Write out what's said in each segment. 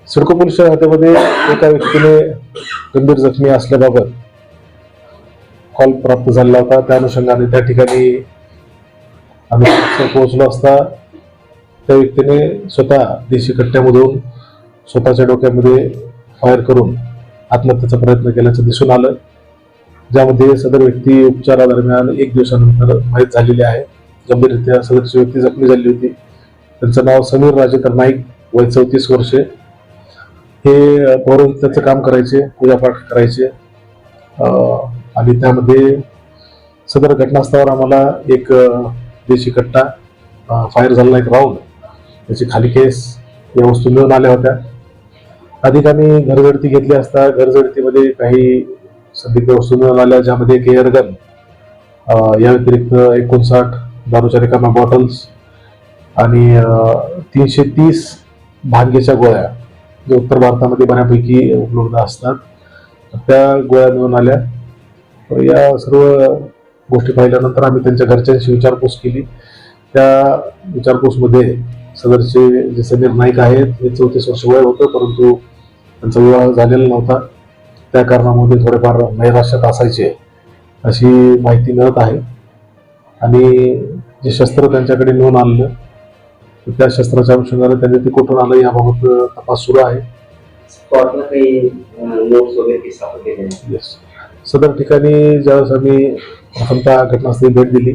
CIDCO police हद्दीमध्ये एका व्यक्तीने गंभीर जखमी असल्याबाबत कॉल प्राप्त झालेला होता. त्या अनुषंगाने त्या ठिकाणी आम्ही पोहोचलो असता त्या व्यक्तीने स्वतः देशी कट्ट्यामधून स्वतःच्या डोक्यामध्ये फायर करून आत्महत्येचा प्रयत्न केल्याचं दिसून आलं, ज्यामध्ये सदर व्यक्ती उपचारादरम्यान 1 दिवसानंतर मयत झालेली आहे. गंभीररित्या सदरची व्यक्ती जखमी झाली होती. त्यांचं नाव समीर राजेंद्र नाईक, वय 34 वर्षे. हे पौरोहित्याचं काम करायचे, पूजापाठ करायचे आणि त्यामध्ये सदर घटनास्थळावर आम्हाला एक देशी कट्टा, फायर झालेला एक राऊंड, त्याची खाली केस या वस्तू मिळून आल्या होत्या. अधिक आम्ही घरझडती घेतली असता घरझडतीमध्ये काही संदिग्ध वस्तू मिळून आल्या, ज्यामध्ये एक एअरगन, या व्यतिरिक्त 59 दारूच्या रिकाम्या बॉटल्स आणि 330 भांगेच्या गोळ्या, जे उत्तर भारतामध्ये बऱ्यापैकी उपलब्ध असतात, त्या गोळ्या मिळून आल्या. या सर्व गोष्टी पाहिल्यानंतर आम्ही त्यांच्या घरच्यांशी विचारपूस केली. त्या विचारपूसमध्ये सदरचे जे समीर नाईक आहेत, हे 34 वर्ष वय होतं, परंतु त्यांचा विवाह झालेला नव्हता. त्या कारणामध्ये थोडेफार नैराश्यात असायचे अशी माहिती मिळत आहे. आणि जे शस्त्र त्यांच्याकडे मिळून आलेलं, त्या शस्त्राच्या अनुषंगाने त्यांनी ते कुठून आलं याबाबत तपास सुरू आहे. सदर ठिकाणी ज्यावेळेस आम्ही प्रथमतः घटनास्थळी भेट दिली,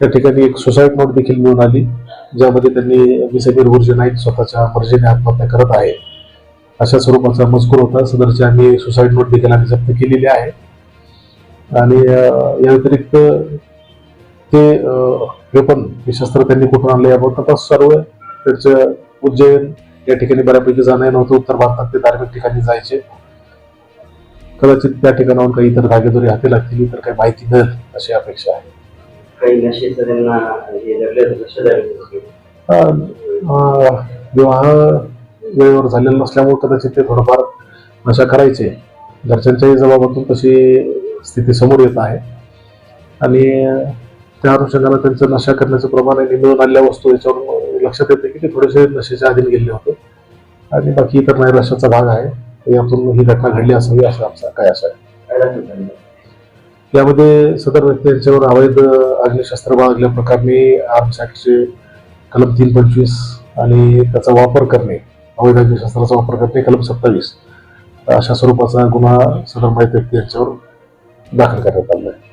त्या ठिकाणी एक सुसाईड नोट देखील मिळून आली, ज्यामध्ये त्यांनी मी समीर गुरुजी नाईक स्वतःच्या मर्जीने आत्महत्या करत आहे अशा स्वरूपाचा मजकूर होता. सदरची आम्ही सुसाईड नोट देखील आम्ही जप्त केलेली आहे. आणि या व्यतिरिक्त ते वेपन, हे शस्त्र त्यांनी कुठून आणले याबाबत तपास सर्व. त्याचं उज्जैन या ठिकाणी बऱ्यापैकी जाणं नव्हतं. उत्तर भारतात ते धार्मिक ठिकाणी जायचे. कदाचित त्या ठिकाणाहून काही इतर धागेदोरी हाती लागतील, तर काही माहिती मिळेल अशी अपेक्षा आहे. विवाह वेळेवर झालेला नसल्यामुळे कदाचित ते थोडंफार नशा करायचे. घरच्यांच्याही जबाबातून तशी स्थिती समोर येत आहे आणि त्या अनुषंगाने त्यांचं नशा करण्याचं प्रमाण आणि मिळून आलेल्या वस्तू याच्यावरून लक्षात येते की ते थोडेसे नशेच्या अधीन गेले होते आणि बाकी इतर नैराश्याचा भाग आहे. यातून ही घटना घडली असावी असं आमचा काय आशा आहे. यामध्ये सदर व्यक्ती यांच्यावर अवैध अग्निशस्त्र बाळगल्या प्रकरणी आर्म्स ऍक्टचे कलम 325 आणि त्याचा वापर करणे, अवैध अग्निशस्त्राचा वापर करणे कलम 27 अशा स्वरूपाचा गुन्हा सदर मयत व्यक्ती यांच्यावर दाखल करण्यात आला आहे.